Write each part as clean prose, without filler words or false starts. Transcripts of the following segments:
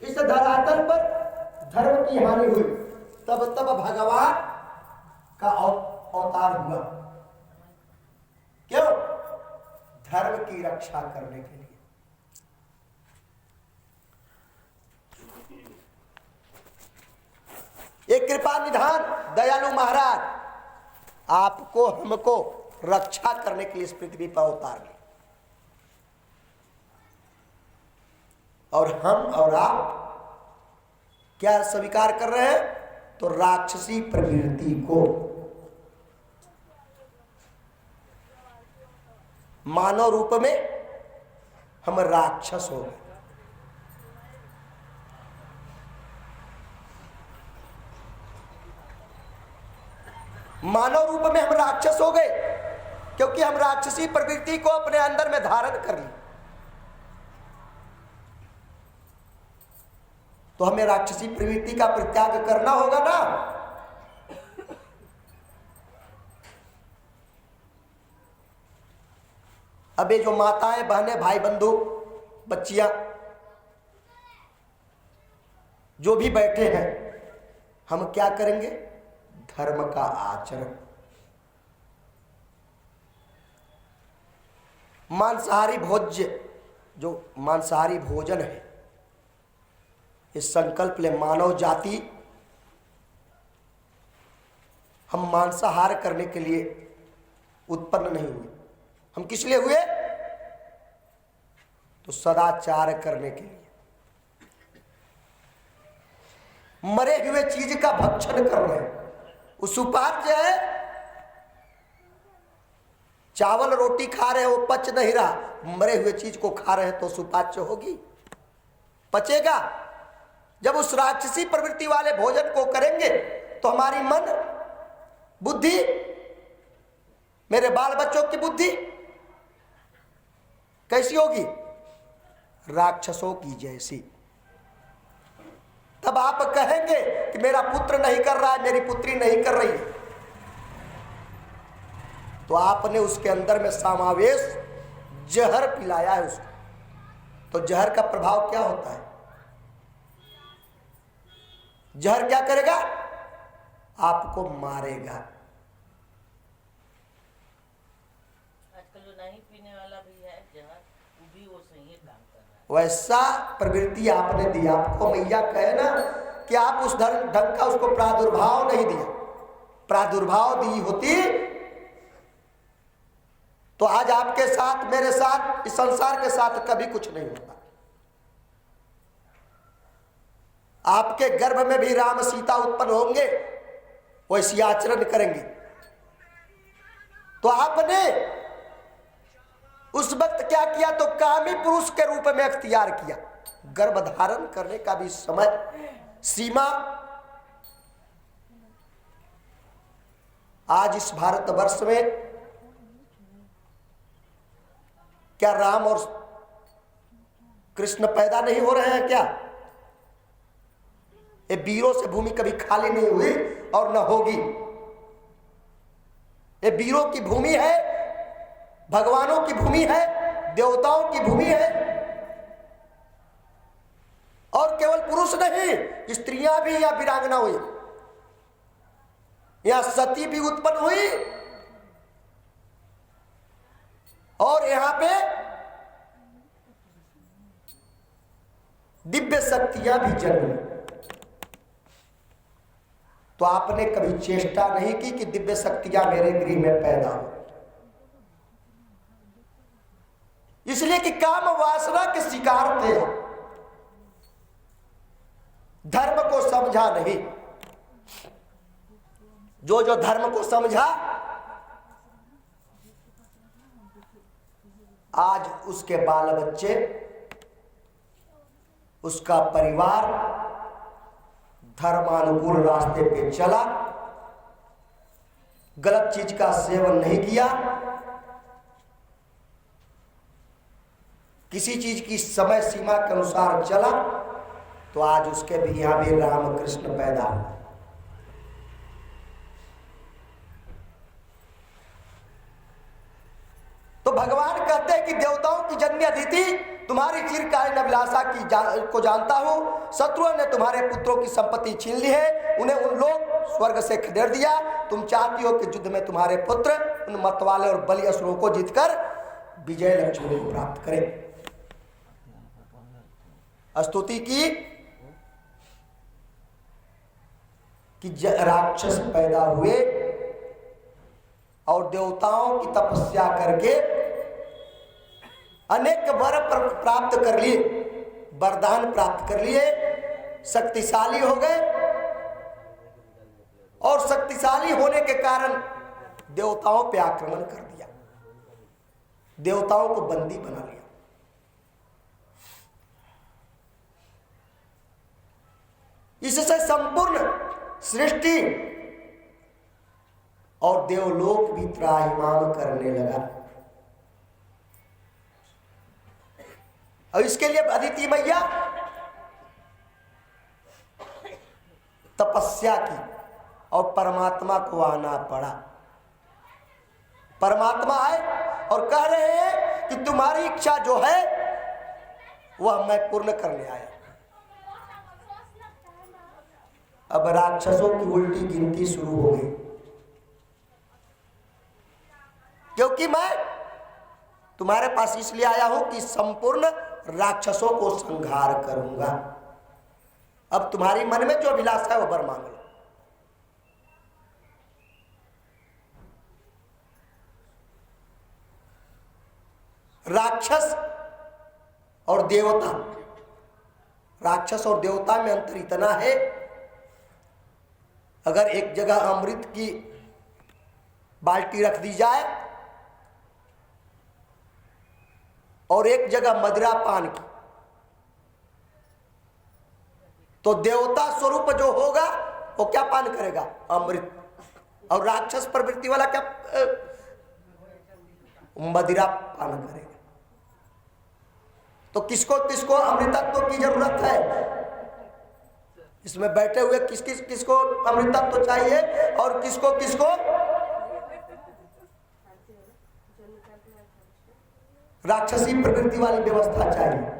इस धरातल पर धर्म की हानि हुई, तब भगवान का अवतार हुआ। क्यों? धर्म की रक्षा करने के लिए। एक कृपा निधान दयालु महाराज आपको हमको रक्षा करने के लिए इस पृथ्वी पर अवतार लिए, और हम और आप क्या स्वीकार कर रहे हैं? तो राक्षसी प्रवृत्ति को। मानव रूप में हम राक्षस हो गए। मानव रूप में हम राक्षस हो गए क्योंकि हम राक्षसी प्रवृत्ति को अपने अंदर में धारण कर ली। तो हमें राक्षसी प्रवृत्ति का परित्याग करना होगा ना। अबे जो माताएं, बहनें, भाई, बंधु, बच्चियां जो भी बैठे हैं, हम क्या करेंगे? धर्म का आचरण। मांसाहारी भोज्य, जो मांसाहारी भोजन है, इस संकल्प ले मानव जाति हम मांसाहार करने के लिए उत्पन्न नहीं हुए। हम किस लिए हुए? तो सदाचार करने के लिए। मरे हुए चीज का भक्षण कर रहे हैं। उस उपाध्य है, चावल रोटी खा रहे हो, पच नहीं रहा, मरे हुए चीज को खा रहे हैं तो सुपाच्य होगी, पचेगा। जब उस राक्षसी प्रवृत्ति वाले भोजन को करेंगे तो हमारी मन बुद्धि, मेरे बाल बच्चों की बुद्धि कैसी होगी? राक्षसों की जैसी। तब आप कहेंगे कि मेरा पुत्र नहीं कर रहा है, मेरी पुत्री नहीं कर रही है, तो आपने उसके अंदर में समावेश जहर पिलाया है उसको। तो जहर का प्रभाव क्या होता है? जहर क्या करेगा? आपको मारेगा। आजकल जो नहीं पीने वाला भी है जहर, वो भी वो सही काम कर रहा है। वैसा प्रवृत्ति आपने दिया। आपको मैया कहे ना कि आप उस ढंग का उसको प्रादुर्भाव नहीं दिया। प्रादुर्भाव दी होती तो आज आपके साथ, मेरे साथ, इस संसार के साथ कभी कुछ नहीं होता। आपके गर्भ में भी राम सीता उत्पन्न होंगे, वैसी आचरण करेंगे। तो आपने उस वक्त क्या किया? तो कामी पुरुष के रूप में अख्तियार किया। गर्भ धारण करने का भी समय सीमा आज इस भारतवर्ष में क्या राम और कृष्ण पैदा नहीं हो रहे हैं क्या? ये वीरों से भूमि कभी खाली नहीं हुई और न होगी। ये वीरों की भूमि है, भगवानों की भूमि है, देवताओं की भूमि है। और केवल पुरुष नहीं, स्त्रियां भी यहां वीरांगना हुई, यहां सती भी उत्पन्न हुई, और यहां पे दिव्य शक्तियां भी जन्मी। तो आपने कभी चेष्टा नहीं की कि दिव्य शक्तियां मेरे गृह में पैदा हो, इसलिए कि काम वासना के शिकार थे। धर्म को समझा नहीं। जो जो धर्म को समझा, आज उसके बाल बच्चे, उसका परिवार धर्मानुकूल रास्ते पे चला, गलत चीज का सेवन नहीं किया, किसी चीज की समय सीमा के अनुसार चला, तो आज उसके भी यहां भी राम कृष्ण पैदा हुआ। तो भगवान कहते हैं कि देवताओं की जन्य अदिति तुम्हारी चिरकालीन अभिलाषा को जानता हूं। शत्रुओं ने तुम्हारे पुत्रों की संपत्ति छीन ली है, उन्हें उन लोग स्वर्ग से खदेड़ दिया। तुम चाहती हो कि युद्ध में तुम्हारे पुत्र उन मतवाले और बलि असुरों को जीतकर विजय लक्ष्मी को प्राप्त करें। स्तुति की कि राक्षस पैदा हुए और देवताओं की तपस्या करके अनेक वर प्राप्त कर लिए, वरदान प्राप्त कर लिए, शक्तिशाली हो गए और शक्तिशाली होने के कारण देवताओं पे आक्रमण कर दिया, देवताओं को बंदी बना लिया। इससे संपूर्ण सृष्टि और देवलोक भी त्राहिमाम करने लगा। और इसके लिए अदिति मैया तपस्या की और परमात्मा को आना पड़ा। परमात्मा आए और कह रहे हैं कि तुम्हारी इच्छा जो है वह मैं पूर्ण करने आया। अब राक्षसों की उल्टी गिनती शुरू हो गई, क्योंकि मैं तुम्हारे पास इसलिए आया हूं कि संपूर्ण राक्षसों को संहार करूंगा। अब तुम्हारी मन में जो अभिलाषा है वो वर मांग लो। राक्षस और देवता, राक्षस और देवता में अंतर इतना है, अगर एक जगह अमृत की बाल्टी रख दी जाए और एक जगह मदिरा पान की, तो देवता स्वरूप जो होगा वो क्या पान करेगा? अमृत। और राक्षस प्रवृत्ति वाला क्या? मदिरा पान करेगा। तो किसको किसको अमृतत्व की जरूरत है? इसमें बैठे हुए किसको अमृतत्व चाहिए और किसको किसको राक्षसी प्रवृत्ति वाली व्यवस्था चाहिए?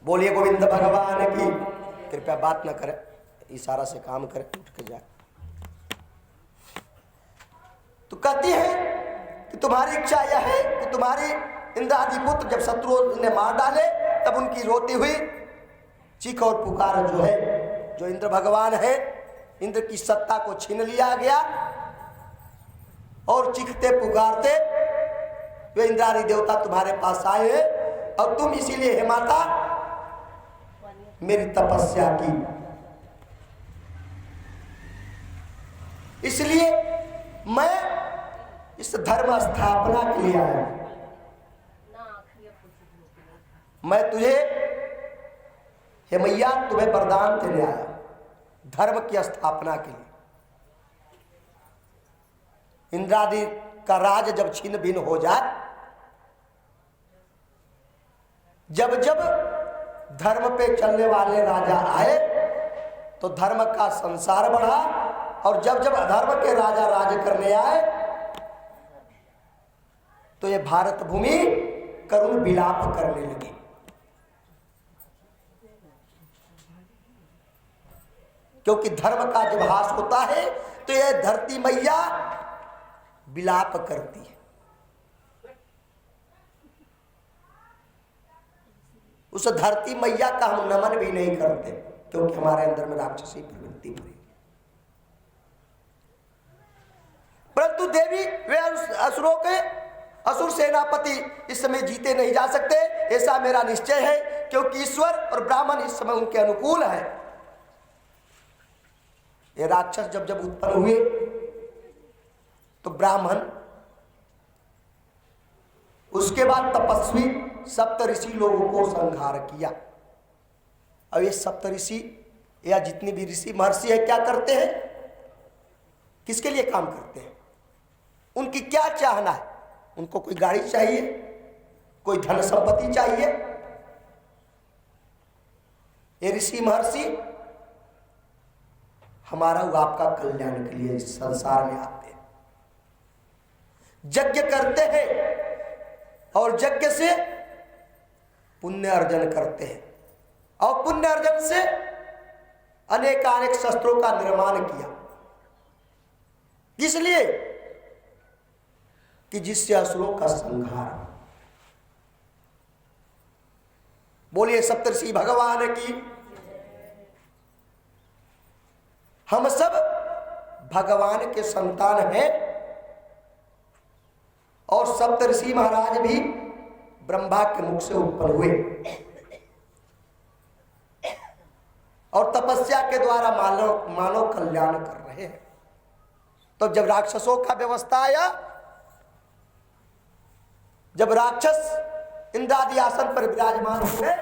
बोलिए गोविंद भगवान की। कृपया बात न करें, इशारा से काम करें, उठ के जाए। तो कहती है कि तुम्हारी इच्छा यह है कि तुम्हारी इंद्रादि पुत्र जब शत्रुओं ने मार डाले तब उनकी रोती हुई चीख और पुकार जो है, जो इंद्र भगवान है, इंद्र की सत्ता को छीन लिया गया और चीखते पुकारते वे इंद्रादि देवता तुम्हारे पास आए हैं और तुम इसीलिए हे माता मेरी तपस्या की, इसलिए मैं इस धर्म स्थापना के लिए आया। मैं तुझे हे मैया तुम्हें वरदान देने आया धर्म की स्थापना के लिए। इंद्रादि का राज जब छीन भिन्न हो जाए, जब जब धर्म पे चलने वाले राजा आए तो धर्म का संसार बढ़ा, और जब जब अधर्म के राजा राज करने आए तो ये भारत भूमि करुण विलाप करने लगी। क्योंकि धर्म का जब हास होता है तो यह धरती मैया विलाप करती है। उस धरती मैया का हम नमन भी नहीं करते, क्योंकि हमारे अंदर में राक्षसी प्रवृत्ति भरी। परंतु देवी वे असुरों के असुर सेनापति इस समय जीते नहीं जा सकते, ऐसा मेरा निश्चय है, क्योंकि ईश्वर और ब्राह्मण इस समय उनके अनुकूल है। ये राक्षस जब जब उत्पन्न हुए तो ब्राह्मण, उसके बाद तपस्वी सप्त ऋषि लोगों को संहार किया। अब ये सप्त ऋषि या जितनी भी ऋषि महर्षि है क्या करते हैं? किसके लिए काम करते हैं? उनकी क्या चाहना है? उनको कोई गाड़ी चाहिए, कोई धन संपत्ति चाहिए। ये ऋषि महर्षि हमारा वो आपका कल्याण के लिए इस संसार में आते हैं, यज्ञ करते हैं और यज्ञ से पुण्य अर्जन करते हैं और पुण्य अर्जन से अनेक शस्त्रों का निर्माण किया, इसलिए कि जिससे असुरों का संहार। बोलिए सप्तर्षि भगवान की। हम सब भगवान के संतान हैं और सप्तर्षि महाराज भी ब्रह्मा के मुख से उत्पन्न हुए और तपस्या के द्वारा मानव कल्याण कर रहे हैं। तो जब राक्षसों का व्यवस्था आया, जब राक्षस इंद्रादि आसन पर विराजमान हुए,